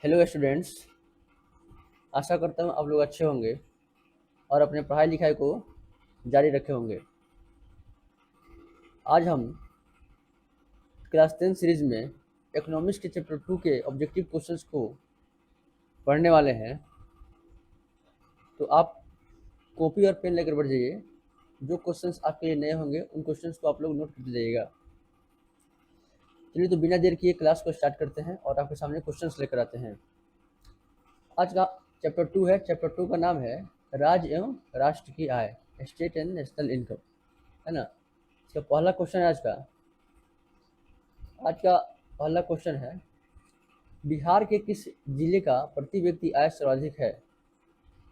Hello students. आशा करता हूँ आप लोग अच्छे होंगे और अपने पढ़ाई लिखाई को जारी रखे होंगे। आज हम क्लास 10 सीरीज में इकोनॉमिक्स के चैप्टर 2 के ऑब्जेक्टिव क्वेश्चंस को पढ़ने वाले हैं। तो आप कॉपी और पेन लेकर बैठ जाइए। जो क्वेश्चंस आपके लिए नए होंगे उन क्वेश्चंस को आप लोग नोट करते जाइएगा। चलिए तो बिना देर किए क्लास को स्टार्ट करते हैं और आपके सामने क्वेश्चंस लेकर आते हैं। आज का चैप्टर 2 है। चैप्टर 2 का नाम है राज्य एवं राष्ट्र की आय, स्टेट एंड नेशनल इनकम, है ना। इसका पहला क्वेश्चन है आज का पहला क्वेश्चन है, बिहार के किस जिले का प्रति व्यक्ति आय सर्वाधिक है?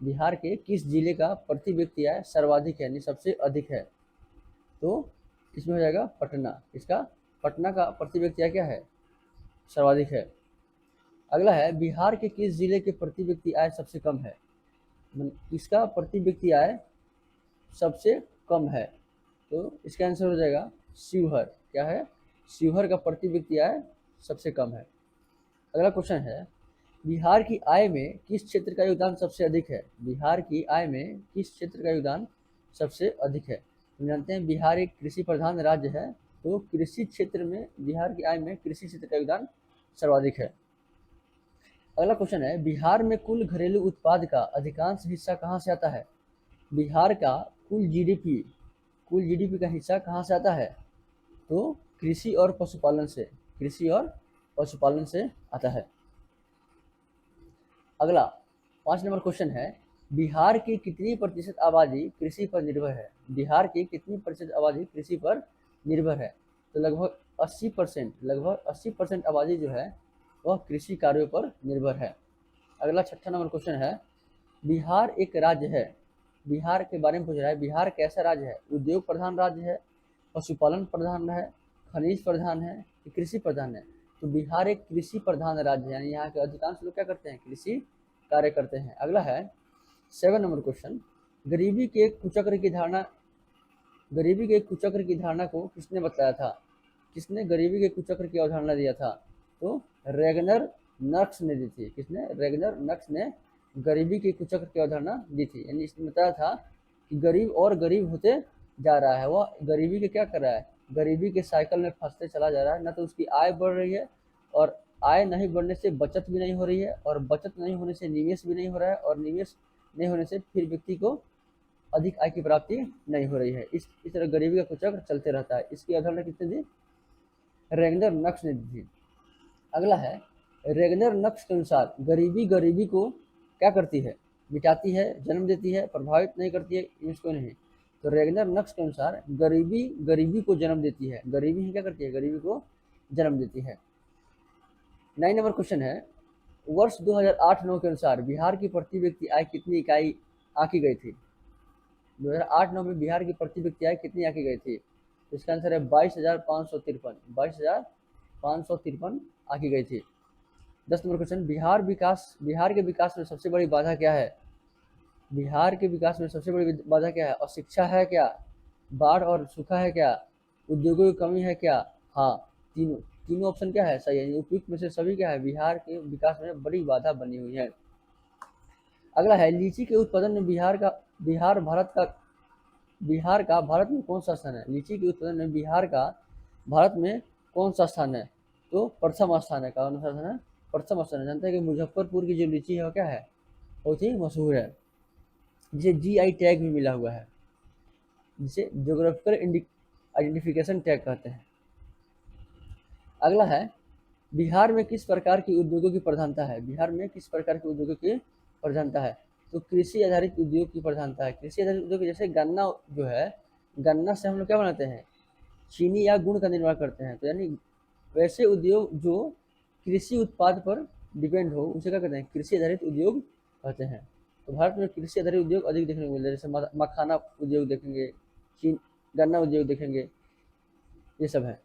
बिहार के किस जिले का प्रति व्यक्ति आय सर्वाधिक है, यानी सबसे अधिक है? तो इसमें हो जाएगा पटना। इसका पटना का प्रति व्यक्ति आय क्या है? सर्वाधिक है। अगला है, बिहार के किस जिले के प्रति व्यक्ति आय सबसे कम है? इसका प्रति व्यक्ति आय सबसे कम है। तो इसका आंसर हो जाएगा शिवहर। क्या है? शिवहर का प्रति व्यक्ति आय सबसे कम है। अगला क्वेश्चन है, बिहार की आय में किस क्षेत्र का योगदान सबसे अधिक है? बिहार की आय में किस क्षेत्र का योगदान सबसे अधिक है? हम जानते हैं बिहार एक कृषि प्रधान राज्य है, तो कृषि क्षेत्र में बिहार की आय में कृषि क्षेत्र का योगदान सर्वाधिक है। अगला क्वेश्चन है, बिहार में कुल घरेलू उत्पाद का अधिकांश हिस्सा कहाँ से आता है? बिहार का कुल जीडीपी का हिस्सा कहाँ से आता है? तो कृषि और पशुपालन से। कृषि और पशुपालन से आता है। अगला 5 नंबर क्वेश्चन है, बिहार की कितनी प्रतिशत आबादी कृषि पर निर्भर है? बिहार की कितनी प्रतिशत आबादी कृषि पर निर्भर है? तो लगभग 80% आबादी जो है वह कृषि कार्यों पर निर्भर है। अगला 6 नंबर क्वेश्चन है, बिहार एक राज्य है। बिहार के बारे में पूछ रहा है, बिहार कैसा राज्य है? उद्योग प्रधान राज्य है, पशुपालन प्रधान है, खनिज प्रधान है, कृषि प्रधान है? तो बिहार एक कृषि प्रधान राज्य है, यानी यहाँ के अधिकांश लोग क्या करते हैं? कृषि कार्य करते हैं। अगला है 7 नंबर क्वेश्चन, गरीबी के कुचक्र की धारणा को किसने बताया था? किसने गरीबी के कुचक्र की अवधारणा दिया था? तो रेगनर नक्स ने दी थी। किसने? रेगनर नक्स ने गरीबी के कुचक्र की अवधारणा दी थी। यानी इसने बताया था कि गरीब और गरीब होते जा रहा है, वह गरीबी के क्या कर रहा है? गरीबी के साइकिल में फंसते चला जा रहा है। ना तो उसकी आय बढ़ रही है, और आय नहीं बढ़ने से बचत भी नहीं हो रही है, और बचत नहीं होने से निवेश भी नहीं हो रहा है, और निवेश नहीं होने से फिर व्यक्ति को अधिक आय की प्राप्ति नहीं हो रही है। इस तरह गरीबी का कुचक्र चलते रहता है। इसकी अवधारणा किसने दी? रेगनर नक्स ने दी थी। अगला है, रेगनर नक्स के अनुसार गरीबी को क्या करती है? मिटाती है, जन्म देती है, प्रभावित नहीं करती है, इसको नहीं। तो रेगनर नक्स के अनुसार गरीबी को जन्म देती है। गरीबी ही क्या करती है? गरीबी को जन्म देती है। 9 नंबर क्वेश्चन है, वर्ष 2008-9 के अनुसार बिहार की प्रति व्यक्ति आय कितनी इकाई आंकी गई थी? 2008-9 में बिहार की प्रति व्यक्ति आय कितनी आंकी गई थी? तो इसका आंसर है 22,553 आंकी गई थी। 10 नंबर क्वेश्चन, बिहार के विकास में सबसे बड़ी बाधा क्या है? बिहार के विकास में सबसे बड़ी बाधा क्या है? अशिक्षा है क्या? बाढ़ और सूखा है क्या? उद्योगों की कमी है क्या? हाँ, तीनों ऑप्शन क्या है? सही है। उपयुक्त में से सभी क्या है? बिहार के विकास में बड़ी बाधा बनी हुई है। अगला है, लीची के उत्पादन में बिहार का भारत में कौन सा स्थान है? लीची के उत्पादन में बिहार का भारत में कौन सा स्थान है? तो प्रथम स्थान है। कौन सा स्थान है? प्रथम स्थान है। जानते हैं कि मुजफ्फरपुर की जो लीची है वो क्या है? बहुत ही मशहूर है, जिसे जीआई टैग भी मिला हुआ है, जिसे ज्योग्राफिकल आइडेंटिफिकेशन टैग कहते हैं। अगला है, बिहार में किस प्रकार की उद्योगों की प्रधानता है? बिहार में किस प्रकार के उद्योगों की प्रधानता है? तो कृषि आधारित उद्योग की प्रधानता है। कृषि आधारित उद्योग जैसे गन्ना जो है, गन्ना से हम लोग क्या बनाते हैं? चीनी या गुड़ का निर्माण करते हैं। तो यानी वैसे उद्योग जो कृषि उत्पाद पर डिपेंड हो उसे क्या कहते हैं? कृषि आधारित उद्योग कहते हैं। तो भारत में कृषि आधारित उद्योग अधिक देखने को मिलते हैं, जैसे मखाना उद्योग देखेंगे, गन्ना उद्योग देखेंगे, ये सब है।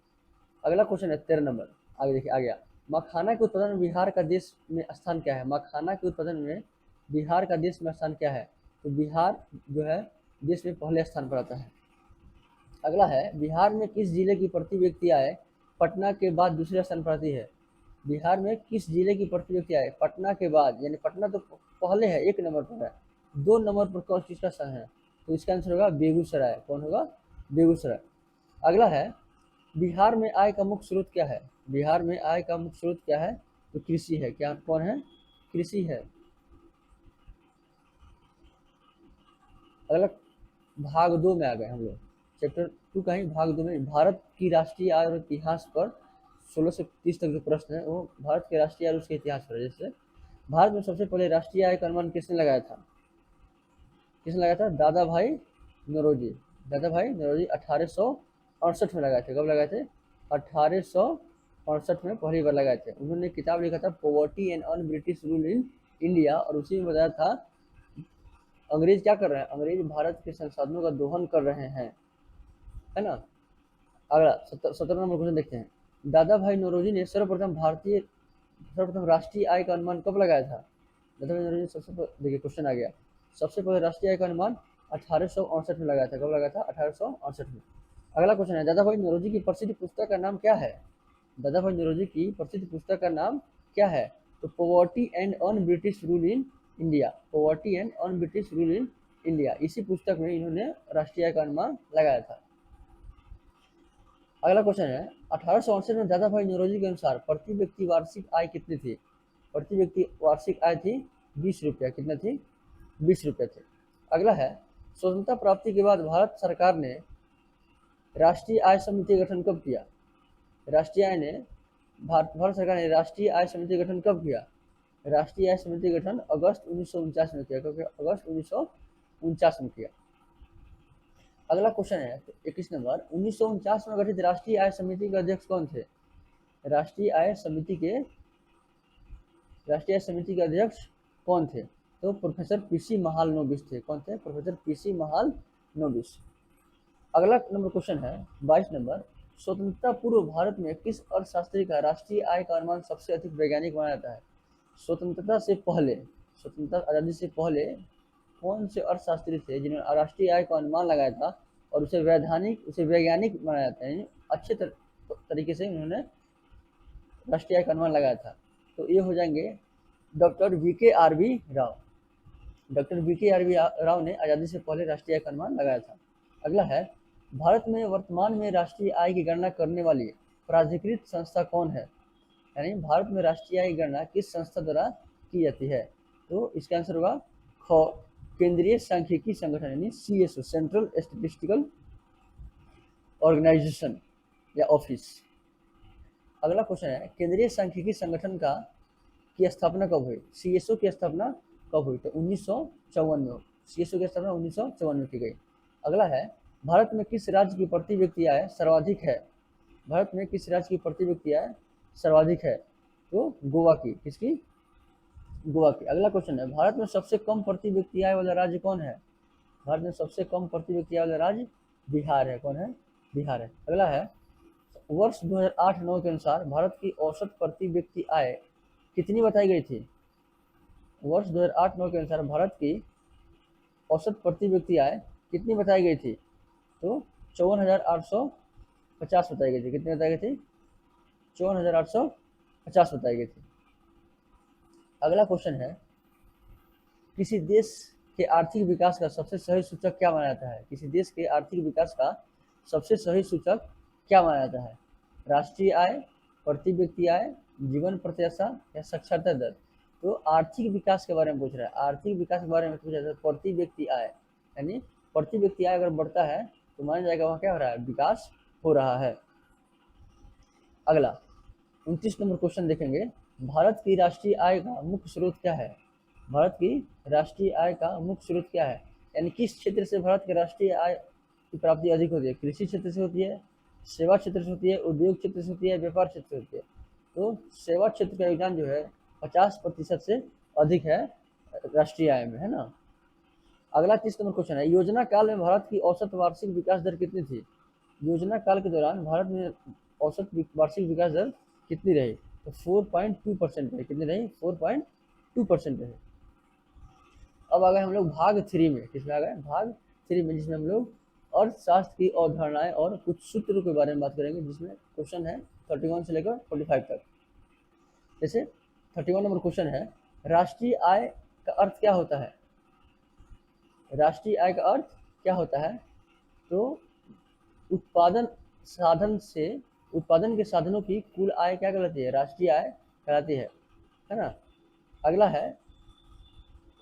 अगला क्वेश्चन है 13 नंबर। आगे देखिए, आ गया, मखाना के उत्पादन में बिहार का देश में स्थान क्या है? मखाना के उत्पादन में बिहार का देश में स्थान क्या है? तो बिहार जो है देश में पहले स्थान पर आता है। अगला है, बिहार में किस जिले की प्रति व्यक्ति आय पटना के बाद दूसरे स्थान पर आती है? बिहार में किस जिले की प्रति व्यक्ति आय? पटना के बाद, यानी पटना तो पहले है, 1 नंबर पर है, 2 नंबर पर कौन किसका स्थान है? तो इसका आंसर होगा बेगूसराय। कौन होगा? बेगूसराय। अगला है, बिहार में आय का मुख्य स्रोत क्या है? बिहार में आय का मुख्य स्रोत क्या है? तो कृषि है। क्या कौन है? कृषि है। अगला भाग 2 में आ गए हम लोग, चैप्टर 2 का ही भाग 2 में भारत की राष्ट्रीय आय और इतिहास पर 16 से 30 तक जो प्रश्न है वो भारत के राष्ट्रीय आय और उसके इतिहास पर है। जैसे भारत में सबसे पहले राष्ट्रीय आय का अनुमान किसने लगाया था? किसने लगाया था? दादा भाई नौरोजी। दादा भाई नौरोजी 1868 में लगाए थे। कब लगाए थे? 1868 में पहली बार लगाए थे। उन्होंने किताब लिखा था poverty and un British rule in India, और उसी में बताया था अंग्रेज क्या कर रहे हैं? अंग्रेज भारत के संसाधनों का दोहन कर रहे हैं, है ना। अगला 17 नंबर क्वेश्चन देखते हैं। दादा भाई नौरोजी ने सर्वप्रथम राष्ट्रीय आय का अनुमान कब लगाया था? दादा भाई नौरोजी देखिए क्वेश्चन आ गया, सबसे पहले राष्ट्रीय आय का अनुमान 1868 में लगाया था। कब लगाया था? 1868 में। अगला क्वेश्चन है, दादा भाई नौरोजी की प्रसिद्ध पुस्तक का नाम क्या है? दादा भाई नौरोजी की प्रसिद्ध पुस्तक का नाम क्या है? तो poverty and un British rule in India. Poverty and un British rule in India, इसी पुस्तक में इन्होंने राष्ट्रीय आय का अनुमान लगाया था। अगला क्वेश्चन है, 1868 में दादा भाई नौरोजी के अनुसार प्रति व्यक्ति वार्षिक आय कितनी थी? प्रति व्यक्ति वार्षिक आय थी 20 रुपया। कितना थी? 20 रुपये थे। अगला है, स्वतंत्रता प्राप्ति के बाद भारत सरकार ने राष्ट्रीय आय समिति का गठन कब किया? राष्ट्रीय आय ने भारत सरकार ने राष्ट्रीय आय समिति का गठन कब किया? राष्ट्रीय आय समिति का गठन अगस्त 1949 में किया। क्योंकि अगस्त 1949 में किया। अगला क्वेश्चन है 21 नंबर, 1949 में गठित राष्ट्रीय आय समिति के अध्यक्ष कौन थे? राष्ट्रीय आय समिति के अध्यक्ष कौन थे? तो प्रोफेसर पीसी महालनोबिस थे। कौन थे? Professor PC Mahalanobis. अगला नंबर क्वेश्चन है 22 नंबर, स्वतंत्रता पूर्व भारत में किस अर्थशास्त्री का राष्ट्रीय आय का अनुमान सबसे अधिक वैज्ञानिक माना जाता है? स्वतंत्रता से पहले, स्वतंत्रता आजादी से पहले कौन से अर्थशास्त्री थे जिन्होंने राष्ट्रीय आय का अनुमान लगाया था और उसे वैज्ञानिक माना जाता है? अच्छे तरीके से उन्होंने राष्ट्रीय आय का अनुमान लगाया था। तो ये हो जाएंगे डॉक्टर वी.के.आर.बी. राव। डॉक्टर वी.के.आर.बी. राव ने आज़ादी से पहले राष्ट्रीय आय का अनुमान लगाया था। अगला है, भारत में वर्तमान में राष्ट्रीय आय की गणना करने वाली प्राधिकृत संस्था कौन है? यानी भारत में राष्ट्रीय आय की गणना किस संस्था द्वारा की जाती है? तो इसका आंसर होगा ख, केंद्रीय सांख्यिकी संगठन, यानी CSO, सेंट्रल स्टैटिस्टिकल ऑर्गेनाइजेशन या ऑफिस। अगला क्वेश्चन है, केंद्रीय सांख्यिकी संगठन की स्थापना कब हुई? CSO की स्थापना कब हुई? तो 1954 में। CSO की स्थापना 1954 में की गई। अगला है, भारत में किस राज्य की प्रति व्यक्ति आय सर्वाधिक है? भारत में किस राज्य की प्रति व्यक्ति आय सर्वाधिक है? तो गोवा की। किसकी? गोवा की। अगला क्वेश्चन है, भारत में सबसे कम प्रति व्यक्ति आय वाला राज्य कौन है? भारत में सबसे कम प्रति व्यक्ति आय वाला राज्य बिहार है। कौन है? बिहार है। अगला है, वर्ष 2008-9 के अनुसार भारत की औसत प्रति व्यक्ति आय कितनी बताई गई थी? वर्ष 2008-9 के अनुसार भारत की औसत प्रति व्यक्ति आय कितनी बताई गई थी? तो 54,850 बताई गई थी। कितनी बताई गई थी? 54,850 बताई गई थी। अगला क्वेश्चन है, किसी देश के आर्थिक विकास का सबसे सही सूचक क्या माना जाता है? किसी देश के आर्थिक विकास का सबसे सही सूचक क्या माना जाता है? राष्ट्रीय आय, प्रति व्यक्ति आय, जीवन प्रत्याशा या साक्षरता दर? तो आर्थिक विकास के बारे में पूछ रहा है। आर्थिक विकास के बारे में पूछा जाता है प्रति व्यक्ति आय, यानी प्रति व्यक्ति आय अगर बढ़ता है तो माना जाएगा वहाँ क्या हो रहा है? विकास हो रहा है। अगला 29 नंबर क्वेश्चन देखेंगे, भारत की राष्ट्रीय आय का मुख्य स्रोत क्या है? भारत की राष्ट्रीय आय का मुख्य स्रोत क्या है? यानी किस क्षेत्र से भारत की राष्ट्रीय आय की प्राप्ति अधिक होती है? कृषि क्षेत्र से होती है, सेवा क्षेत्र से होती है, उद्योग क्षेत्र से होती है, व्यापार क्षेत्र से होती है? तो सेवा क्षेत्र का योगदान जो है 50% से अधिक है राष्ट्रीय आय में, है ना। अगला 30 नंबर क्वेश्चन है, योजना काल में भारत की औसत वार्षिक विकास दर कितनी थी? योजना काल के दौरान भारत में औसत वार्षिक विकास दर कितनी रही? तो 4.2% रही। कितनी रही? 4.2% रही। अब आ गए हम लोग भाग 3 में। किसमें आ गए? भाग 3 में, जिसमें हम लोग अर्थशास्त्र की अवधारणाएं और कुछ सूत्रों के बारे में बात करेंगे, जिसमें क्वेश्चन है 31 से लेकर 45 तक। जैसे 31 नंबर क्वेश्चन है, राष्ट्रीय आय का अर्थ क्या होता है? राष्ट्रीय आय का अर्थ क्या होता है? तो उत्पादन साधन से उत्पादन के साधनों की कुल आय क्या कहलाती है? राष्ट्रीय आय कहलाती है ना। अगला है,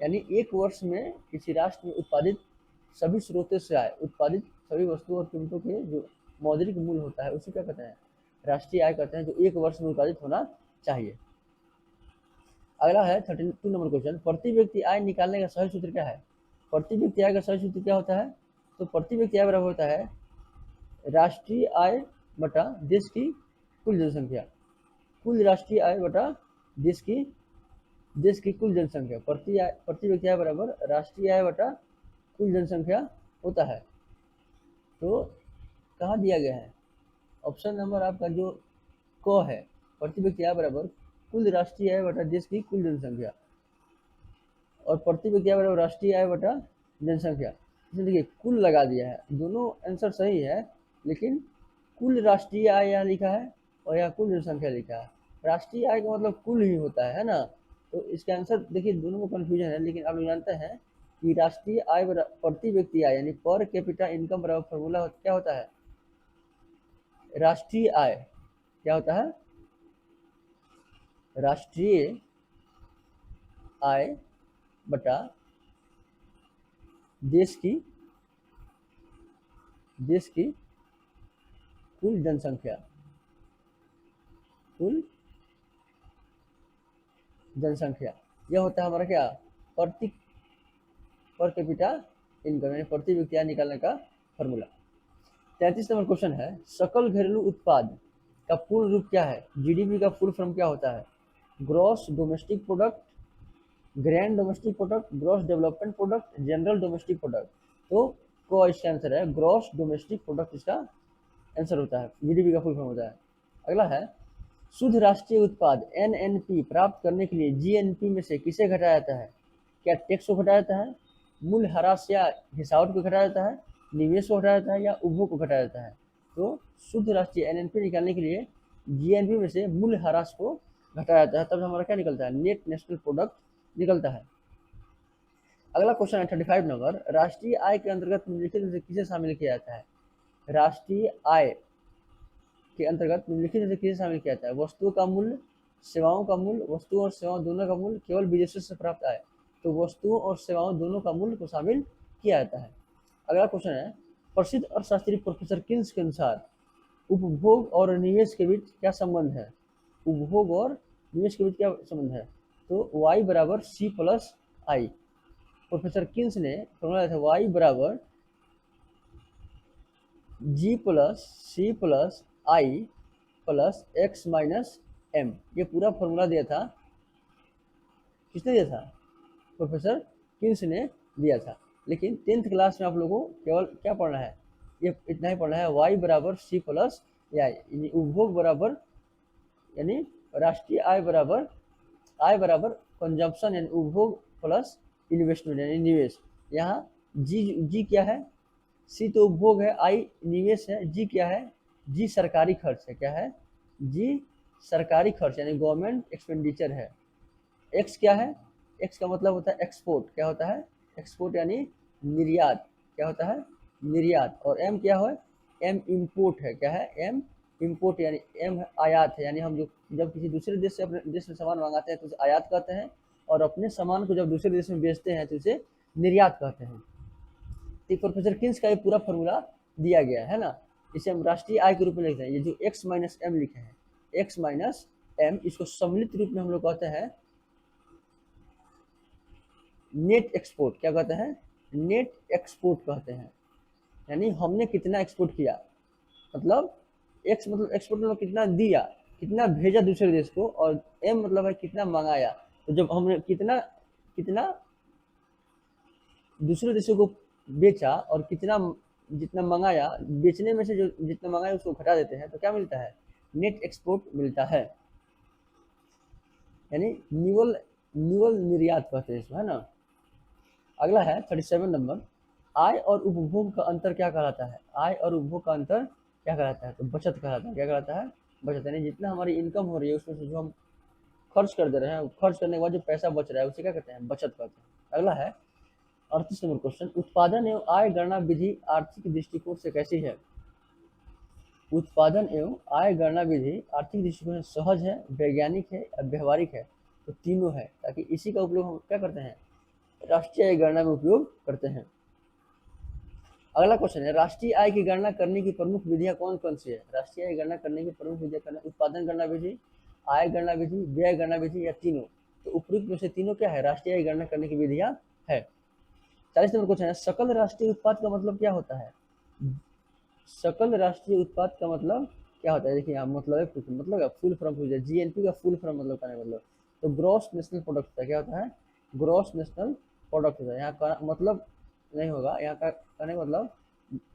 यानी एक वर्ष में किसी राष्ट्र में उत्पादित सभी स्रोतों से आय, उत्पादित सभी वस्तुओं और कीमतों के जो मौद्रिक मूल्य होता है उसे क्या कहते हैं? राष्ट्रीय आय कहते हैं, जो एक वर्ष में उत्पादित होना चाहिए। अगला है 32 नंबर क्वेश्चन, प्रति व्यक्ति आय निकालने का सही सूत्र क्या है? प्रति व्यक्ति आय का सही सूत्र क्या होता है? तो प्रति व्यक्ति आय बराबर होता है राष्ट्रीय आय बटा देश की कुल जनसंख्या। कुल राष्ट्रीय आय बटा देश की कुल जनसंख्या। प्रति व्यक्ति आय बराबर राष्ट्रीय आय बटा कुल जनसंख्या होता है। तो कहाँ दिया गया है? ऑप्शन नंबर आपका जो क है, प्रति व्यक्ति आय बराबर कुल राष्ट्रीय आय बटा देश की कुल जनसंख्या, और प्रति व्यक्ति आय बराबर राष्ट्रीय आय बटा जनसंख्या। इसमें देखिए कुल लगा दिया है, दोनों आंसर सही है, लेकिन कुल राष्ट्रीय आय यहाँ लिखा है और यहाँ कुल जनसंख्या लिखा है। राष्ट्रीय आय का मतलब कुल ही होता है ना। तो इसका आंसर देखिए दोनों में कन्फ्यूजन है, लेकिन आप लोग जानते हैं कि राष्ट्रीय आय प्रति व्यक्ति आय यानी पर कैपिटा इनकम बराबर फॉर्मूला क्या होता है? राष्ट्रीय आय क्या होता है? राष्ट्रीय आय बटा देश की कुल जनसंख्या, यह होता है हमारा क्या? पर कैपिटा इनकम यानी प्रति व्यक्ति आय निकालने का फॉर्मूला। 33 नंबर क्वेश्चन है, सकल घरेलू उत्पाद का पूर्ण रूप क्या है? जीडीपी का फुल फॉर्म क्या होता है? Gross domestic product, grand domestic product, gross development product, general domestic product. तो को इसका आंसर है ग्रॉस डोमेस्टिक प्रोडक्ट, इसका आंसर होता है, जीडीपी का फुल फॉर्म होता है। अगला है, शुद्ध राष्ट्रीय उत्पाद एनएनपी प्राप्त करने के लिए जीएनपी में से किसे घटाया जाता है? क्या टैक्स को घटाया जाता है, मूल्य ह्रास या घिसावट को घटाया जाता है, निवेश को घटाया जाता है, या उपभोग को घटाया जाता है? तो शुद्ध राष्ट्रीय एनएनपी निकालने के लिए जीएनपी में से मूल्य ह्रास को घटाया जाता है, तब हमारा क्या निकलता है? नेट नेशनल प्रोडक्ट निकलता है। अगला क्वेश्चन है 35 नंबर, राष्ट्रीय आय के अंतर्गत निम्नलिखित में से किसे शामिल किया जाता है? राष्ट्रीय आय के अंतर्गत निम्नलिखित में से किसे शामिल किया जाता है? वस्तुओं का मूल्य, सेवाओं का मूल्य, वस्तुओं और सेवाओं दोनों का मूल्य, केवल विदेशों से प्राप्त आय। तो वस्तुओं और सेवाओं दोनों का मूल्य को शामिल किया जाता है। अगला क्वेश्चन है, प्रसिद्ध अर्थशास्त्री प्रोफेसर किन्स के अनुसार उपभोग और निवेश के बीच क्या संबंध है? उपभोग और निवेश के बीच क्या संबंध है? तो y बराबर c प्लस आई। प्रोफेसर किन्स ने फॉर्मूला था y बराबर g प्लस सी प्लस आई प्लस एक्स माइनस एम। ये पूरा फॉर्मूला दिया था, किसने दिया था? प्रोफेसर किन्स ने दिया था। लेकिन 10th क्लास में आप लोगों को केवल क्या पढ़ना है? ये इतना ही पढ़ना है, y बराबर सी प्लस आई, यानी उपभोग बराबर यानी राष्ट्रीय आय बराबर कंजम्पशन यानी उपभोग प्लस इन्वेस्टमेंट यानी निवेश। यहाँ जी क्या है? सी तो उपभोग है, आई निवेश है, जी क्या है? जी सरकारी खर्च है। क्या है? जी सरकारी खर्च यानी गवर्नमेंट एक्सपेंडिचर है। एक्स क्या है? एक्स का मतलब होता है एक्सपोर्ट। क्या होता है? एक्सपोर्ट यानी निर्यात। क्या होता है? निर्यात। और एम क्या है? एम इम्पोर्ट है। क्या है? एम इम्पोर्ट यानी एम आयात है, यानी हम जो जब किसी दूसरे देश से अपने देश में सामान मंगाते हैं तो उसे आयात कहते हैं, और अपने सामान को जब दूसरे देश में बेचते हैं तो उसे निर्यात कहते हैं। तो प्रोफेसर किन्स का ये पूरा फॉर्मूला दिया गया है ना, इसे हम राष्ट्रीय आय के रूप में लिखते हैं। ये जो एक्स माइनस एम लिखे हैं, एक्स माइनस एम, इसको सम्मिलित रूप में हम लोग कहते हैं नेट एक्सपोर्ट। क्या कहते हैं? नेट एक्सपोर्ट कहते हैं, यानी हमने कितना एक्सपोर्ट किया, मतलब एक्स मतलब एक्सपोर्ट मतलब कितना दिया, कितना भेजा दूसरे देश को, और एम मतलब है कितना मंगाया। तो जब हमने कितना दूसरे देशों को बेचा और कितना जितना मंगाया, बेचने में से जो जितना मंगाया उसको घटा देते हैं तो क्या मिलता है? नेट एक्सपोर्ट मिलता है, यानी निवल निर्यात कहते हैं इसमें, है ना। अगला है 37 नंबर, आय और उपभोग का अंतर क्या कहलाता है? आय और उपभोग का अंतर क्या कहलाता है? तो बचत कहलाता है। क्या कहलाता है? बचत, यानी जितना हमारी इनकम हो रही है उसमें से जो हम खर्च कर दे रहे हैं, खर्च करने के बाद जो पैसा बच रहा है उसे क्या कहते हैं, बचत कहते हैं। अगला है 38 नंबर क्वेश्चन, उत्पादन एवं आय गणना विधि आर्थिक दृष्टिकोण से कैसी है? उत्पादन एवं आय गणना विधि आर्थिक दृष्टिकोण से सहज है, वैज्ञानिक है या व्यवहारिक है? तो तीनों है, ताकि इसी का उपयोग हम क्या करते हैं, राष्ट्रीय आय गणना में उपयोग करते हैं। अगला क्वेश्चन है, राष्ट्रीय आय की गणना करने की प्रमुख विधियां कौन कौन सी है? राष्ट्रीय आय गणना करने की प्रमुख विधियां करना, उत्पादन गणना विधि, आय गणना विधि, व्यय गणना विधि या तीनों? तो उपयुक्त में से तीनों क्या है, राष्ट्रीय आय गणना करने की विधियां है। 40 नंबर क्वेश्चन है, सकल राष्ट्रीय उत्पाद का मतलब क्या होता है? सकल राष्ट्रीय उत्पाद का मतलब क्या होता है? देखिए यहाँ मतलब है, मतलब फुल फॉर्म पूछा, जीएनपी का फुल फॉर्म मतलब क्या है, मतलब तो ग्रॉस नेशनल प्रोडक्ट होता है। क्या होता है? ग्रॉस नेशनल प्रोडक्ट होता है। यहाँ का मतलब नहीं होगा, यहाँ का कहने का मतलब,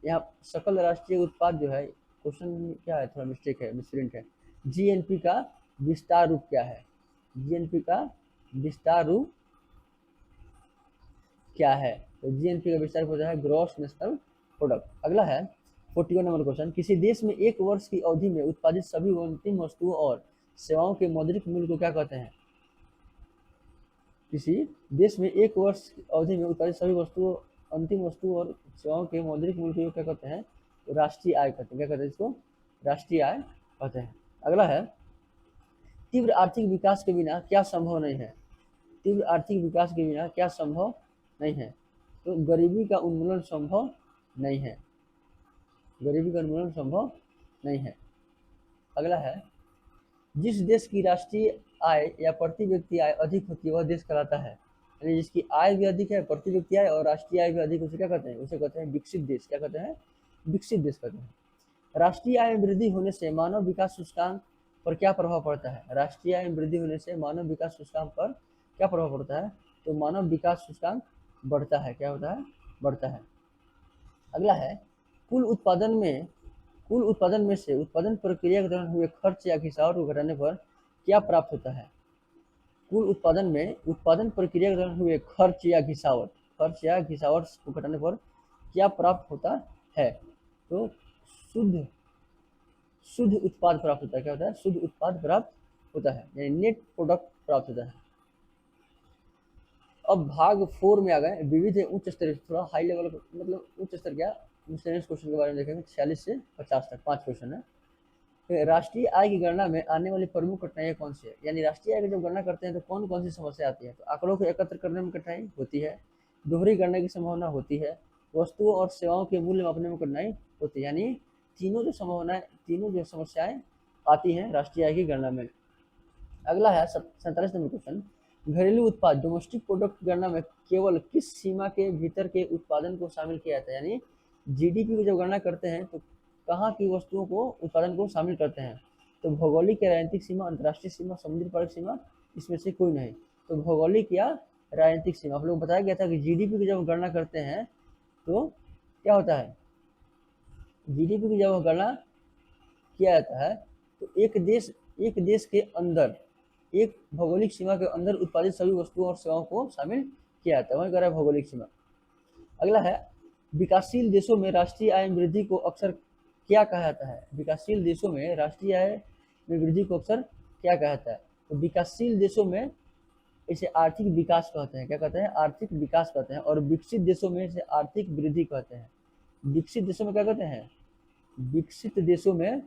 यहाँ सकल राष्ट्रीय उत्पाद जो है, क्वेश्चन क्या है, थोड़ा मिस्टेक है, मिसप्रिंट है। जीएनपी का विस्तार रूप क्या है? जीएनपी का विस्तार रूप क्या है? तो जीएनपी का विस्तार होता है ग्रॉस नेशनल प्रोडक्ट। अगला है 41 नंबर क्वेश्चन, किसी देश में एक वर्ष की अवधि में उत्पादित सभी अंतिम वस्तुओं और सेवाओं के मौद्रिक मूल्य को क्या कहते हैं? किसी देश में एक वर्ष की अवधि में उत्पादित सभी वस्तुओं, अंतिम वस्तुओं और सेवाओं के मौद्रिक मूल्य को क्या कहते हैं? तो राष्ट्रीय आय कहते हैं। क्या कहते हैं इसको? राष्ट्रीय आय कहते हैं। अगला है, तीव्र आर्थिक विकास के बिना क्या संभव नहीं है? तीव्र आर्थिक विकास के बिना क्या संभव नहीं है? तो गरीबी का उन्मूलन संभव नहीं है। गरीबी का उन्मूलन संभव नहीं है। अगला है, जिस देश की राष्ट्रीय आय या प्रति व्यक्ति आय अधिक होती है वह देश कहलाता है। यानी जिसकी आय भी अधिक है, प्रति व्यक्ति आय और राष्ट्रीय आय भी अधिक, उसे क्या कहते हैं? उसे कहते हैं विकसित देश। क्या कहते हैं? विकसित देश कहते हैं। राष्ट्रीय आय में वृद्धि होने से मानव विकास सूचकांक पर क्या प्रभाव पड़ता है? राष्ट्रीय आय में वृद्धि होने से मानव विकास सूचकांक पर क्या प्रभाव पड़ता है? तो मानव विकास सूचकांक बढ़ता है। क्या होता है? बढ़ता है। अगला है, कुल उत्पादन में से उत्पादन प्रक्रिया के दौरान हुए खर्च या घिसावट को घटाने पर क्या प्राप्त होता है? कुल उत्पादन में उत्पादन प्रक्रिया के दौरान हुए खर्च या घिसावट को घटाने पर क्या प्राप्त होता है? तो शुद्ध शुद्ध उत्पाद प्राप्त होता है। क्या होता है? शुद्ध उत्पाद प्राप्त होता है, यानी नेट प्रोडक्ट प्राप्त होता है। अब भाग 4 में आ गए, विविध उच्च स्तरीय, थोड़ा हाई लेवल, मतलब उच्च स्तर क्या, मिसलेनियस क्वेश्चन के बारे में देखेंगे। 46 से 50 तक 5 क्वेश्चन है। तो राष्ट्रीय आय की गणना में आने वाली प्रमुख कठिनाइयाँ कौन सी है? यानी राष्ट्रीय आय की जब गणना करते हैं तो कौन कौन सी समस्या आती है? तो आंकड़ों को एकत्र करने में कठिनाई होती है, दोहरी गणना की संभावना होती है, वस्तुओं और सेवाओं के मूल्य मापने में कठिनाई होती है। यानी तीनों जो समस्याएं आती हैं राष्ट्रीय आय की गणना में। अगला है 47 नंबर क्वेश्चन, घरेलू उत्पाद डोमेस्टिक प्रोडक्ट गणना में केवल किस सीमा के भीतर के उत्पादन को शामिल किया जाता है? यानी जीडीपी की जब गणना करते हैं तो कहाँ की वस्तुओं को, उत्पादन को शामिल करते हैं? तो भौगोलिक या राजनीतिक सीमा, अंतर्राष्ट्रीय सीमा, समुद्री पारक सीमा, इसमें से कोई नहीं। तो भौगोलिक या राजनीतिक सीमा। आप लोग बताया गया था कि जीडीपी की जब गणना करते हैं तो क्या होता है, जीडीपी की जब गणना किया जाता है तो एक देश के अंदर, एक भौगोलिक सीमा के अंदर उत्पादित सभी वस्तुओं और सेवाओं को शामिल किया जाता है, वही कह रहा है भौगोलिक सीमा। अगला है, विकासशील देशों में राष्ट्रीय आय में वृद्धि को अक्सर क्या कहा जाता है? विकासशील देशों में राष्ट्रीय आय में वृद्धि को अक्सर क्या कहा जाता है? तो विकासशील देशों में इसे आर्थिक विकास कहते हैं। क्या कहते हैं? आर्थिक विकास कहते हैं। और विकसित देशों में इसे आर्थिक वृद्धि कहते हैं। विकसित देशों में क्या कहते हैं? विकसित देशों में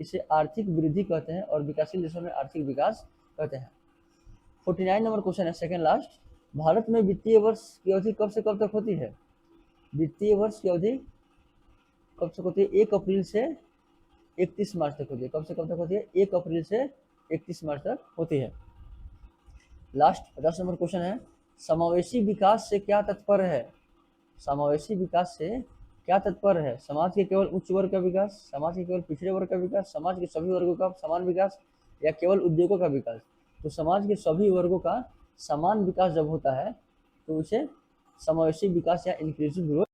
इसे आर्थिक वृद्धि कहते हैं और विकासशील देशों में आर्थिक विकास कहते हैं। 49 नंबर क्वेश्चन है, सेकंड लास्ट, भारत में वित्तीय वर्ष की अवधि कब से कब तक होती है? वित्तीय वर्ष की अवधि कब से होती है? 1 अप्रैल से 31 मार्च तक होती है। कब से कब तक होती है? 1 अप्रैल से 31 मार्च तक होती है। लास्ट 50 नंबर क्वेश्चन है, समावेशी विकास से क्या तात्पर्य है? समावेशी विकास से क्या तात्पर्य है? समाज के केवल उच्च वर्ग का विकास, समाज के केवल पिछड़े वर्ग का विकास, समाज के सभी वर्गों का समान विकास, या केवल उद्योगों का विकास? तो समाज के सभी वर्गों का समान विकास जब होता है तो उसे समावेशी विकास या इंक्लूसिव ग्रोथ